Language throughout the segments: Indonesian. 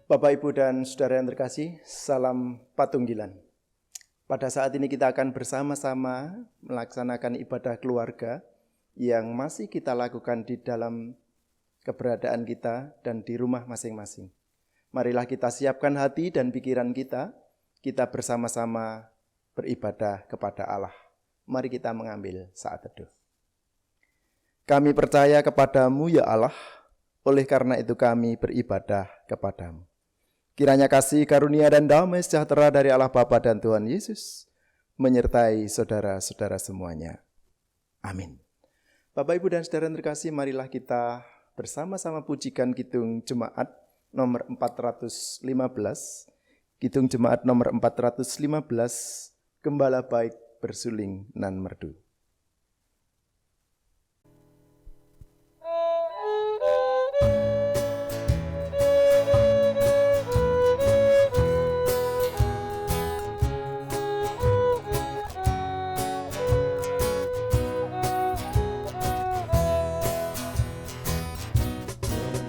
Bapak, Ibu, dan Saudara yang terkasih, salam Patunggilan. Pada saat ini kita akan bersama-sama melaksanakan ibadah keluarga yang masih kita lakukan di dalam keberadaan kita dan di rumah masing-masing. Marilah kita siapkan hati dan pikiran kita bersama-sama beribadah kepada Allah. Mari kita mengambil saat teduh. Kami percaya kepadamu ya Allah, oleh karena itu kami beribadah kepadamu. Kiranya kasih, karunia, dan damai sejahtera dari Allah Bapa dan Tuhan Yesus menyertai saudara-saudara semuanya. Amin. Bapak, Ibu, dan saudara yang terkasih, marilah kita bersama-sama pujikan Kidung Jemaat nomor 415. Kidung Jemaat nomor 415, Gembala Baik Bersuling Nan Merdu.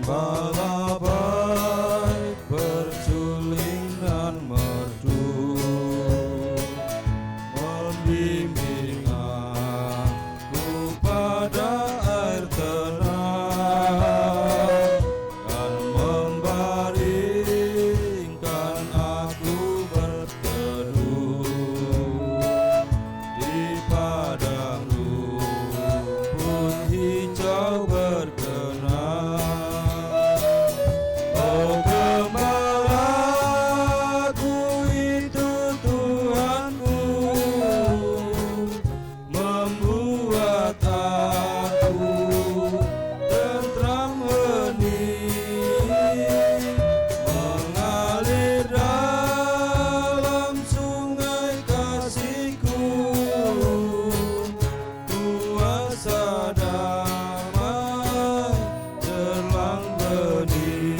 Gembala baik bersuling nan merdu, membimbing aku pada air tenang, dan membaringkan aku berteduh di padang rumput hijau berkenan. Oh, gembalaku itu Tuhanku, membuat aku tentram hening, mengalir dalam sungai kasih-Ku, kuasa damai jelang bening.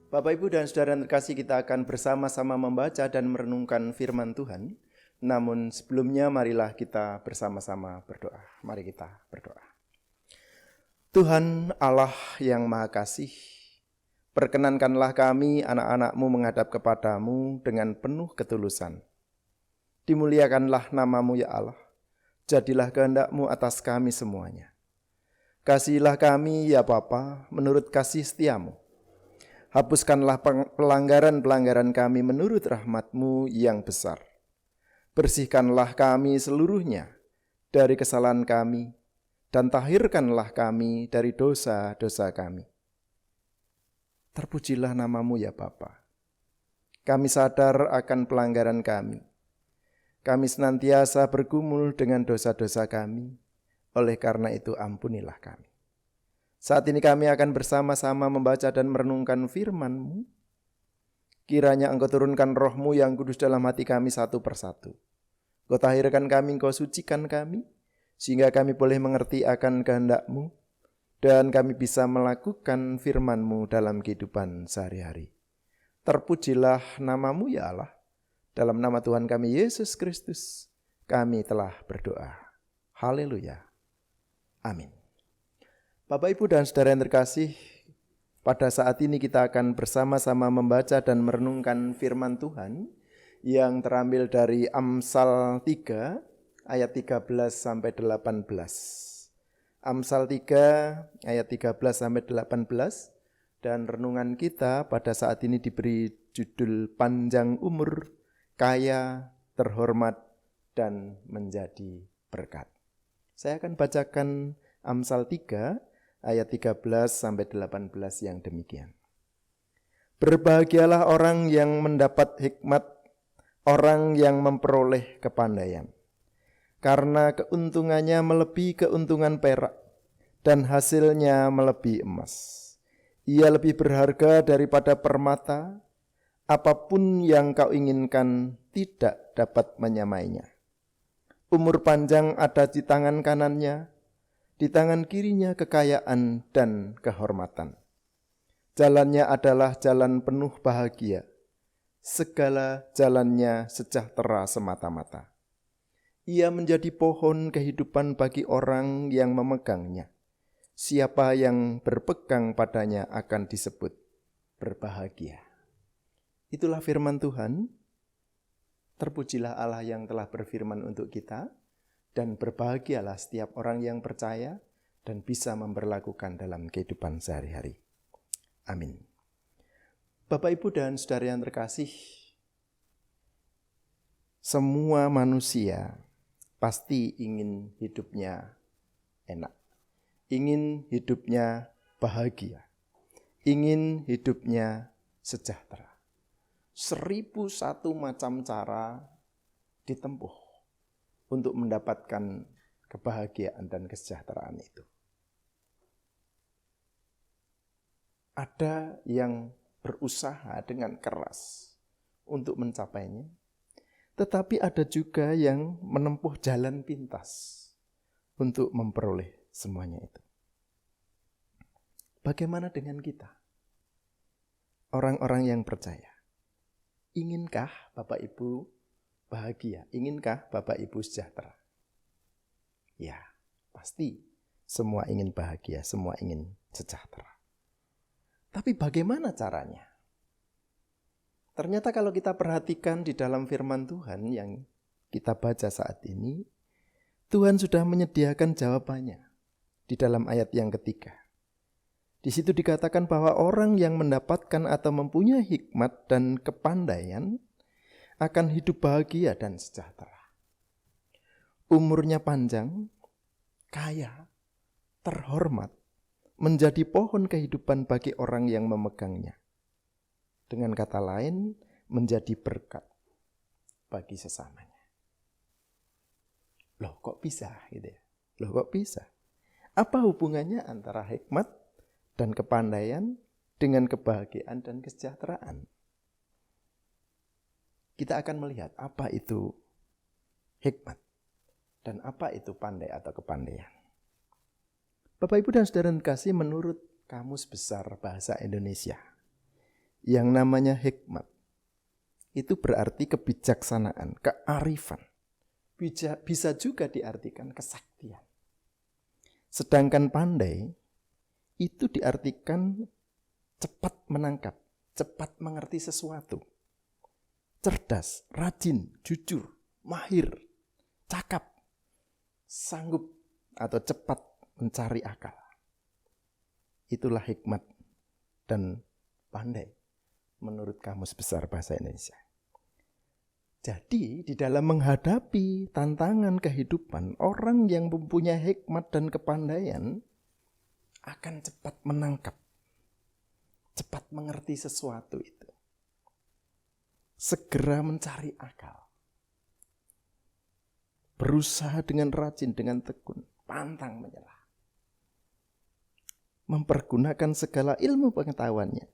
Bapak, Ibu, dan saudara yang terkasih, kita akan bersama-sama membaca dan merenungkan firman Tuhan. Namun sebelumnya marilah kita bersama-sama berdoa. Mari kita berdoa. Tuhan Allah yang Maha Kasih, perkenankanlah kami anak-anak-Mu menghadap kepadamu dengan penuh ketulusan. Dimuliakanlah nama-Mu ya Allah, jadilah kehendak-Mu atas kami semuanya. Kasihilah kami ya Bapa menurut kasih setia-Mu. Hapuskanlah pelanggaran-pelanggaran kami menurut rahmat-Mu yang besar. Bersihkanlah kami seluruhnya dari kesalahan kami, dan tahirkanlah kami dari dosa-dosa kami. Terpujilah nama-Mu ya Bapa. Kami sadar akan pelanggaran kami. Kami senantiasa bergumul dengan dosa-dosa kami, oleh karena itu ampunilah kami. Saat ini kami akan bersama-sama membaca dan merenungkan firman-Mu. Kiranya Engkau turunkan Roh-Mu yang kudus dalam hati kami satu persatu. Engkau tahirkan kami, Engkau sucikan kami, sehingga kami boleh mengerti akan kehendak-Mu, dan kami bisa melakukan firman-Mu dalam kehidupan sehari-hari. Terpujilah nama-Mu ya Allah. Dalam nama Tuhan kami Yesus Kristus, kami telah berdoa. Haleluya. Amin. Bapak, Ibu, dan saudara yang terkasih, pada saat ini kita akan bersama-sama membaca dan merenungkan firman Tuhan yang terambil dari Amsal 3 ayat 13 sampai 18. Amsal 3 ayat 13 sampai 18, dan renungan kita pada saat ini diberi judul Panjang Umur, Kaya, Terhormat, dan Menjadi Berkat. Saya akan bacakan Amsal 3 ayat 13 sampai 18 yang demikian. Berbahagialah orang yang mendapat hikmat, orang yang memperoleh kepandaian. Karena keuntungannya melebihi keuntungan perak, dan hasilnya melebihi emas. Ia lebih berharga daripada permata, apapun yang kau inginkan tidak dapat menyamainya. Umur panjang ada di tangan kanannya, Di tangan kirinya kekayaan dan kehormatan. Jalannya adalah jalan penuh bahagia. Segala jalannya sejahtera semata-mata. Ia menjadi pohon kehidupan bagi orang yang memegangnya. Siapa yang berpegang padanya akan disebut berbahagia. Itulah firman Tuhan. Terpujilah Allah yang telah berfirman untuk kita, dan berbahagialah setiap orang yang percaya dan bisa memberlakukan dalam kehidupan sehari-hari. Amin. Bapak, Ibu, dan saudara yang terkasih, semua manusia pasti ingin hidupnya enak, ingin hidupnya bahagia, ingin hidupnya sejahtera. 1001 macam cara ditempuh untuk mendapatkan kebahagiaan dan kesejahteraan itu. Ada yang berusaha dengan keras untuk mencapainya, tetapi ada juga yang menempuh jalan pintas untuk memperoleh semuanya itu. Bagaimana dengan kita? Orang-orang yang percaya. Inginkah Bapak Ibu bahagia? Inginkah Bapak Ibu sejahtera? Ya, pasti semua ingin bahagia, semua ingin sejahtera. Tapi bagaimana caranya? Ternyata kalau kita perhatikan di dalam firman Tuhan yang kita baca saat ini, Tuhan sudah menyediakan jawabannya di dalam ayat yang ketiga. Di situ dikatakan bahwa orang yang mendapatkan atau mempunyai hikmat dan kepandaian akan hidup bahagia dan sejahtera. Umurnya panjang, kaya, terhormat, menjadi pohon kehidupan bagi orang yang memegangnya. Dengan kata lain, menjadi berkat bagi sesamanya. Loh kok bisa gitu ya? Loh kok bisa? Apa hubungannya antara hikmat dan kepandaian dengan kebahagiaan dan kesejahteraan? Kita akan melihat apa itu hikmat dan apa itu pandai atau kepandaian. Bapak, Ibu, dan saudara kasih, menurut Kamus Besar Bahasa Indonesia, yang namanya hikmat itu berarti kebijaksanaan, kearifan. Bisa juga diartikan kesaktian. Sedangkan pandai itu diartikan cepat menangkap, cepat mengerti sesuatu. Cerdas, rajin, jujur, mahir, cakap, sanggup atau cepat mencari akal. Itulah hikmat dan pandai menurut Kamus Besar Bahasa Indonesia. Jadi di dalam menghadapi tantangan kehidupan, orang yang mempunyai hikmat dan kepandaian akan cepat menangkap, cepat mengerti sesuatu itu. Segera mencari akal. Berusaha dengan rajin, dengan tekun, pantang menyerah. Mempergunakan segala ilmu pengetahuannya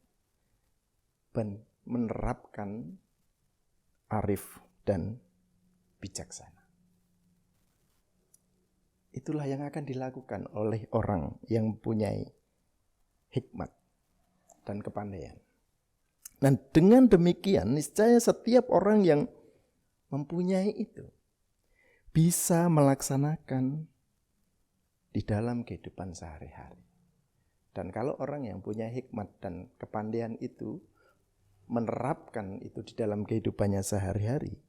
dan menerapkan arif dan bijaksana. Itulah yang akan dilakukan oleh orang yang mempunyai hikmat dan kepandaian. Dan dengan demikian, niscaya setiap orang yang mempunyai itu bisa melaksanakan di dalam kehidupan sehari-hari. Dan kalau orang yang punya hikmat dan kepandaian itu menerapkan itu di dalam kehidupannya sehari-hari,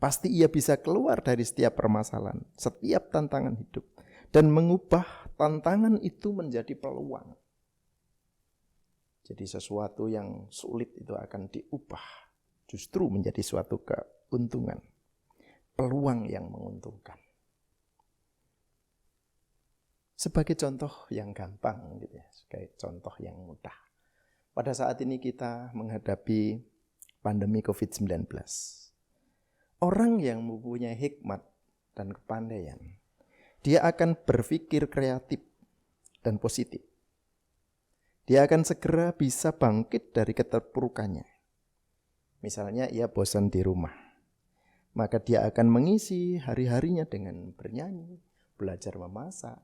pasti ia bisa keluar dari setiap permasalahan, setiap tantangan hidup, dan mengubah tantangan itu menjadi peluang. Jadi sesuatu yang sulit itu akan diubah justru menjadi suatu keuntungan, peluang yang menguntungkan. Sebagai contoh yang gampang gitu ya, sebagai contoh yang mudah. Pada saat ini kita menghadapi pandemi COVID-19. Orang yang mempunyai hikmat dan kepandaian, dia akan berpikir kreatif dan positif. Dia akan segera bisa bangkit dari keterpurukannya. Misalnya ia bosan di rumah, maka dia akan mengisi hari-harinya dengan bernyanyi, belajar memasak,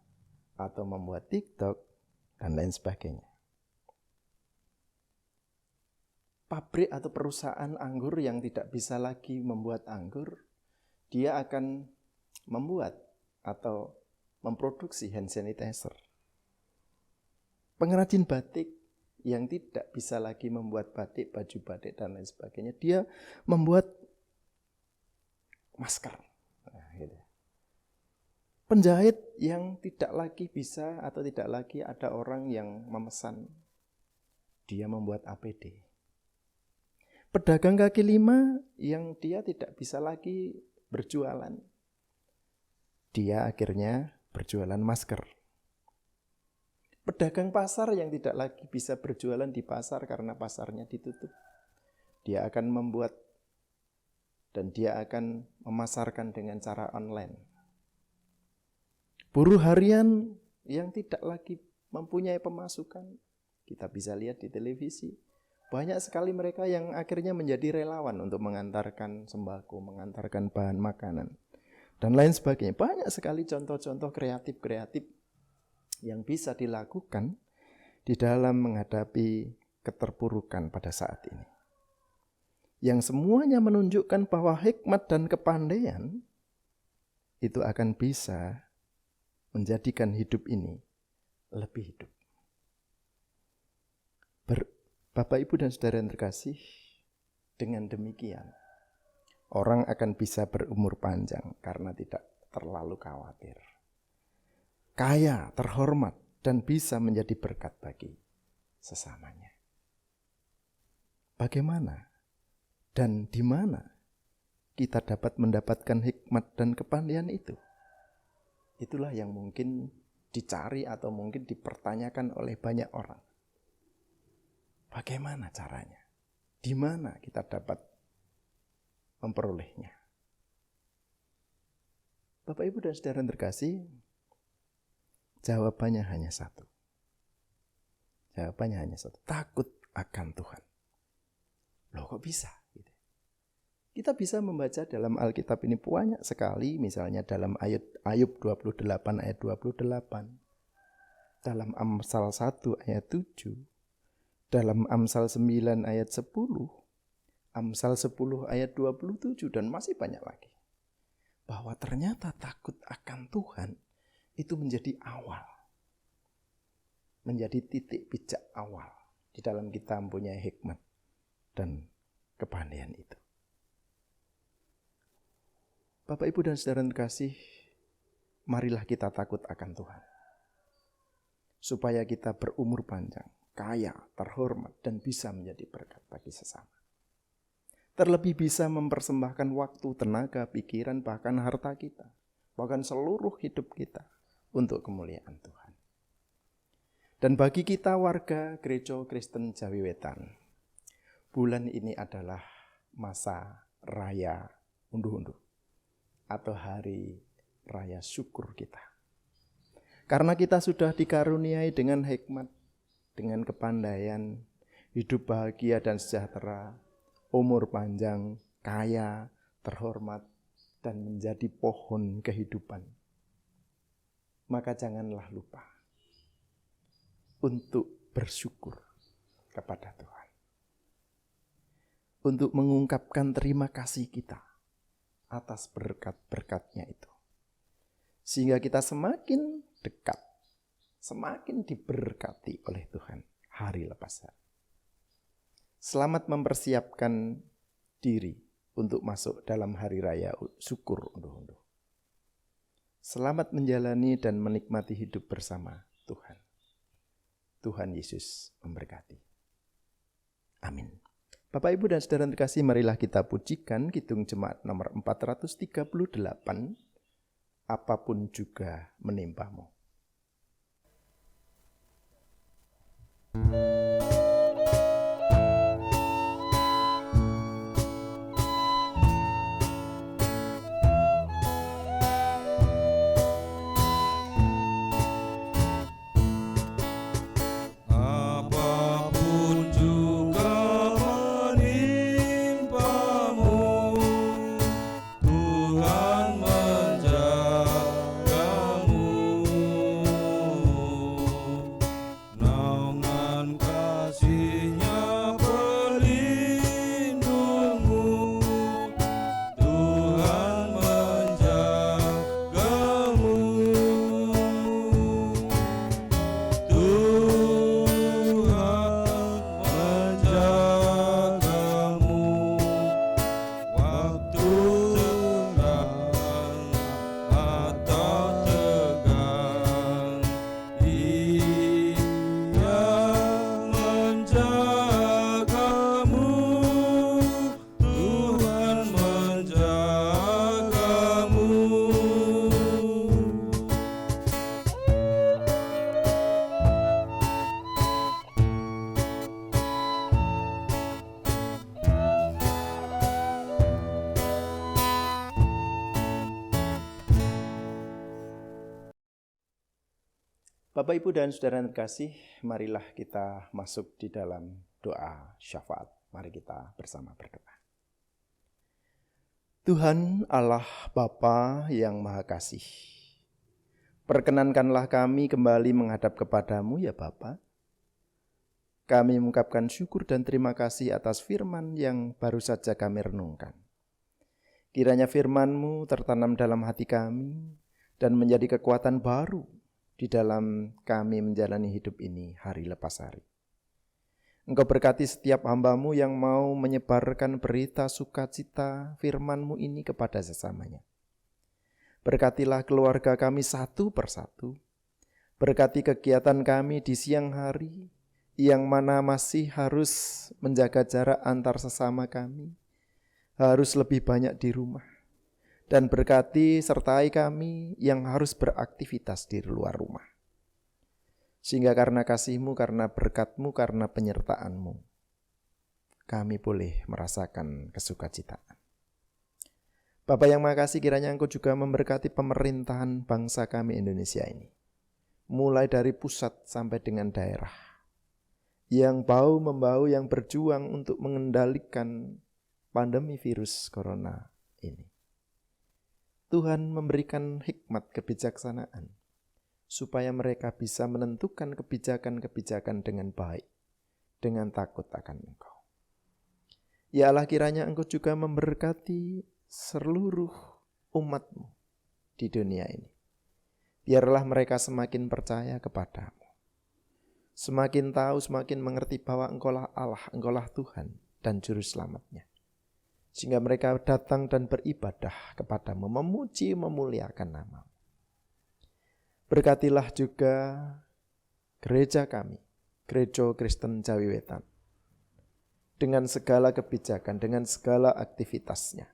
atau membuat TikTok, dan lain sebagainya. Pabrik atau perusahaan anggur yang tidak bisa lagi membuat anggur, dia akan membuat atau memproduksi hand sanitizer. Pengrajin batik yang tidak bisa lagi membuat batik, baju batik, dan lain sebagainya, dia membuat masker. Nah, gitu. Penjahit yang tidak lagi bisa atau tidak lagi ada orang yang memesan, dia membuat APD. Pedagang kaki lima yang dia tidak bisa lagi berjualan, dia akhirnya berjualan masker. Pedagang pasar yang tidak lagi bisa berjualan di pasar karena pasarnya ditutup, dia akan membuat dan dia akan memasarkan dengan cara online. Buruh harian yang tidak lagi mempunyai pemasukan, kita bisa lihat di televisi, banyak sekali mereka yang akhirnya menjadi relawan untuk mengantarkan sembako, mengantarkan bahan makanan, dan lain sebagainya. Banyak sekali contoh-contoh kreatif-kreatif yang bisa dilakukan di dalam menghadapi keterpurukan pada saat ini. Yang semuanya menunjukkan bahwa hikmat dan kepandaian itu akan bisa menjadikan hidup ini lebih hidup. Bapak, Ibu, dan saudara yang terkasih, dengan demikian orang akan bisa berumur panjang karena tidak terlalu khawatir, kaya, terhormat, dan bisa menjadi berkat bagi sesamanya. Bagaimana dan di mana kita dapat mendapatkan hikmat dan kepandaian itu? Itulah yang mungkin dicari atau mungkin dipertanyakan oleh banyak orang. Bagaimana caranya? Di mana kita dapat memperolehnya? Bapak, Ibu, dan saudara yang terkasih, jawabannya hanya satu. Jawabannya hanya satu. Takut akan Tuhan. Loh, kok bisa? Kita bisa membaca dalam Alkitab ini banyak sekali, misalnya dalam ayat Ayub 28 ayat 28, dalam Amsal 1 ayat 7, dalam Amsal 9 ayat 10, Amsal 10 ayat 27, dan masih banyak lagi. Bahwa ternyata takut akan Tuhan itu menjadi awal, menjadi titik pijak awal di dalam kita mempunyai hikmat dan kepandaian itu. Bapak, Ibu, dan saudara yang terkasih, marilah kita takut akan Tuhan. Supaya kita berumur panjang, kaya, terhormat, dan bisa menjadi berkat bagi sesama. Terlebih bisa mempersembahkan waktu, tenaga, pikiran, bahkan harta kita, bahkan seluruh hidup kita untuk kemuliaan Tuhan. Dan bagi kita warga Gereja Kristen Jawi Wetan, bulan ini adalah masa raya unduh-unduh atau hari raya syukur kita. Karena kita sudah dikaruniai dengan hikmat, dengan kepandaian, hidup bahagia dan sejahtera, umur panjang, kaya, terhormat, dan menjadi pohon kehidupan. Maka janganlah lupa untuk bersyukur kepada Tuhan. Untuk mengungkapkan terima kasih kita atas berkat-berkatnya itu. Sehingga kita semakin dekat, semakin diberkati oleh Tuhan hari lepas hari. Selamat mempersiapkan diri untuk masuk dalam hari raya syukur unduh-unduh. Selamat menjalani dan menikmati hidup bersama Tuhan. Tuhan Yesus memberkati. Amin. Bapak, Ibu, dan saudara terkasih, marilah kita pujikan Kidung Jemaat nomor 438, apapun juga menimpamu. Apapun juga menimpamu, Tuhan menjagamu. Bapak, Ibu, dan saudara yang terkasih, marilah kita masuk di dalam doa syafaat. Mari kita bersama berdoa. Tuhan Allah Bapa yang Maha Kasih, perkenankanlah kami kembali menghadap kepadamu ya Bapa. Kami mengucapkan syukur dan terima kasih atas firman yang baru saja kami renungkan. Kiranya firman-Mu tertanam dalam hati kami dan menjadi kekuatan baru di dalam kami menjalani hidup ini hari lepas hari. Engkau berkati setiap hamba-Mu yang mau menyebarkan berita sukacita firman-Mu ini kepada sesamanya. Berkatilah keluarga kami satu persatu. Berkati kegiatan kami di siang hari, yang mana masih harus menjaga jarak antar sesama kami, harus lebih banyak di rumah. Dan berkati sertai kami yang harus beraktivitas di luar rumah. Sehingga karena kasih-Mu, karena berkat-Mu, karena penyertaan-Mu, kami boleh merasakan kesukacitaan. Bapa yang makasih, kiranya Engkau juga memberkati pemerintahan bangsa kami Indonesia ini. Mulai dari pusat sampai dengan daerah. Yang bahu-membahu, yang berjuang untuk mengendalikan pandemi virus corona ini. Tuhan memberikan hikmat kebijaksanaan supaya mereka bisa menentukan kebijakan-kebijakan dengan baik, dengan takut akan Engkau. Ya Allah, kiranya Engkau juga memberkati seluruh umat-Mu di dunia ini. Biarlah mereka semakin percaya kepada-Mu, semakin tahu, semakin mengerti bahwa Engkaulah Allah, Engkaulah Tuhan dan Juru Selamatnya. Sehingga mereka datang dan beribadah kepada-Mu, memuji, memuliakan nama-Mu. Berkatilah juga gereja kami, Gereja Kristen Jawi Wetan, dengan segala kebijakan, dengan segala aktivitasnya.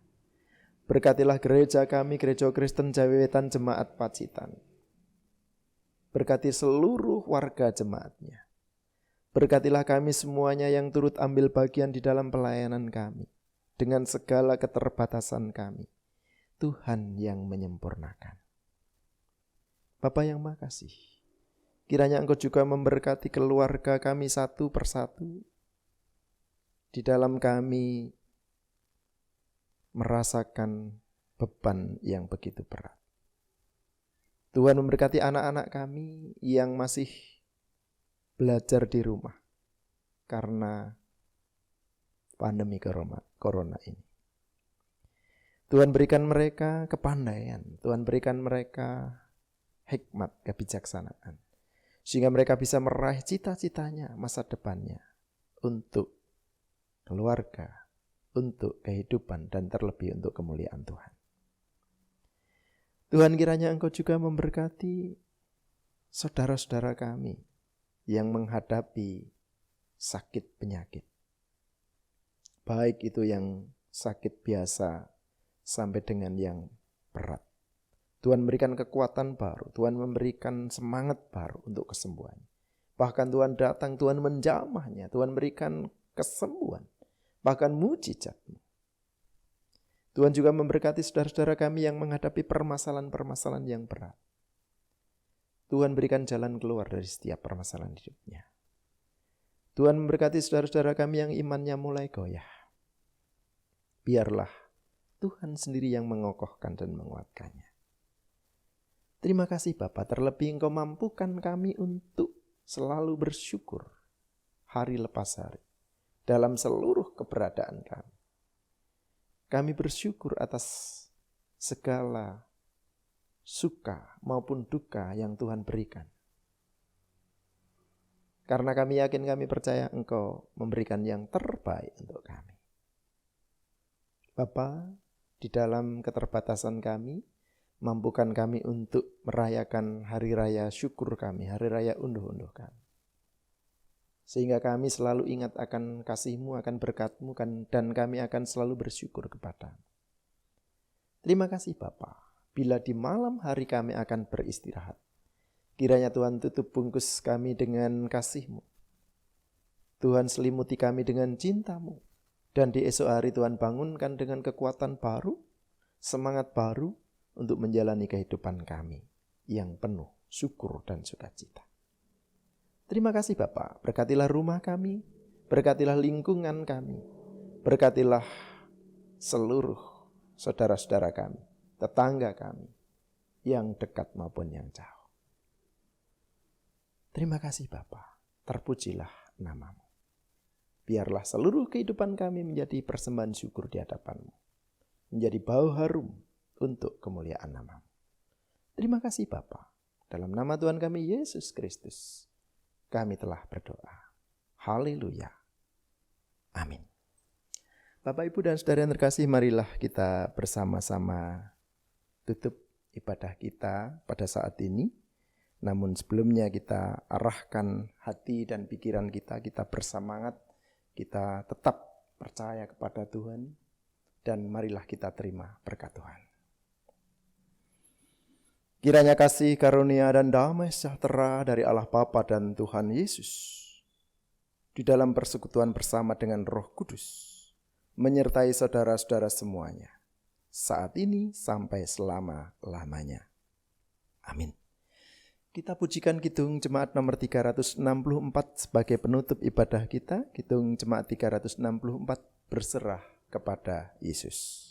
Berkatilah gereja kami, Gereja Kristen Jawi Wetan Jemaat Pacitan. Berkati seluruh warga jemaatnya. Berkatilah kami semuanya yang turut ambil bagian di dalam pelayanan kami. Dengan segala keterbatasan kami, Tuhan yang menyempurnakan. Bapa yang makasih, kiranya Engkau juga memberkati keluarga kami satu persatu. Di dalam kami merasakan beban yang begitu berat. Tuhan memberkati anak-anak kami yang masih belajar di rumah karena pandemi corona ini. Tuhan berikan mereka kepandaian, Tuhan berikan mereka hikmat, kebijaksanaan, sehingga mereka bisa meraih cita-citanya, masa depannya, untuk keluarga, untuk kehidupan, dan terlebih untuk kemuliaan Tuhan. Tuhan, kiranya Engkau juga memberkati saudara-saudara kami yang menghadapi sakit penyakit. Baik itu yang sakit biasa sampai dengan yang berat. Tuhan memberikan kekuatan baru, Tuhan memberikan semangat baru untuk kesembuhan. Bahkan Tuhan datang, Tuhan menjamahnya, Tuhan berikan kesembuhan, bahkan mujizat-Mu. Tuhan juga memberkati saudara-saudara kami yang menghadapi permasalahan-permasalahan yang berat. Tuhan berikan jalan keluar dari setiap permasalahan hidupnya. Tuhan memberkati saudara-saudara kami yang imannya mulai goyah. Biarlah Tuhan sendiri yang mengokohkan dan menguatkannya. Terima kasih Bapa, terlebih Engkau mampukan kami untuk selalu bersyukur hari lepas hari dalam seluruh keberadaan kami. Kami bersyukur atas segala suka maupun duka yang Tuhan berikan. Karena kami yakin, kami percaya Engkau memberikan yang terbaik untuk kami. Bapa, di dalam keterbatasan kami, mampukan kami untuk merayakan hari raya syukur kami, hari raya unduh-unduh kami. Sehingga kami selalu ingat akan kasih-Mu, akan berkat-Mu, dan kami akan selalu bersyukur kepada-Mu. Terima kasih Bapa, bila di malam hari kami akan beristirahat. Kiranya Tuhan tutup bungkus kami dengan kasih-Mu. Tuhan selimuti kami dengan cinta-Mu. Dan di esok hari Tuhan bangunkan dengan kekuatan baru, semangat baru untuk menjalani kehidupan kami yang penuh syukur dan sukacita. Terima kasih Bapa, berkatilah rumah kami, berkatilah lingkungan kami, berkatilah seluruh saudara-saudara kami, tetangga kami, yang dekat maupun yang jauh. Terima kasih Bapa, terpujilah nama-Mu. Biarlah seluruh kehidupan kami menjadi persembahan syukur di hadapan-Mu, menjadi bau harum untuk kemuliaan nama-Mu. Terima kasih Bapa, dalam nama Tuhan kami Yesus Kristus, kami telah berdoa. Haleluya. Amin. Bapak, Ibu, dan saudara yang terkasih, marilah kita bersama-sama tutup ibadah kita pada saat ini. Namun sebelumnya kita arahkan hati dan pikiran kita bersemangat, kita tetap percaya kepada Tuhan, dan marilah kita terima berkat Tuhan. Kiranya kasih, karunia, dan damai sejahtera dari Allah Bapa dan Tuhan Yesus di dalam persekutuan bersama dengan Roh Kudus menyertai saudara-saudara semuanya, saat ini sampai selama-lamanya. Amin. Kita pujikan Kidung Jemaat nomor 364 sebagai penutup ibadah kita. Kidung Jemaat 364, berserah kepada Yesus.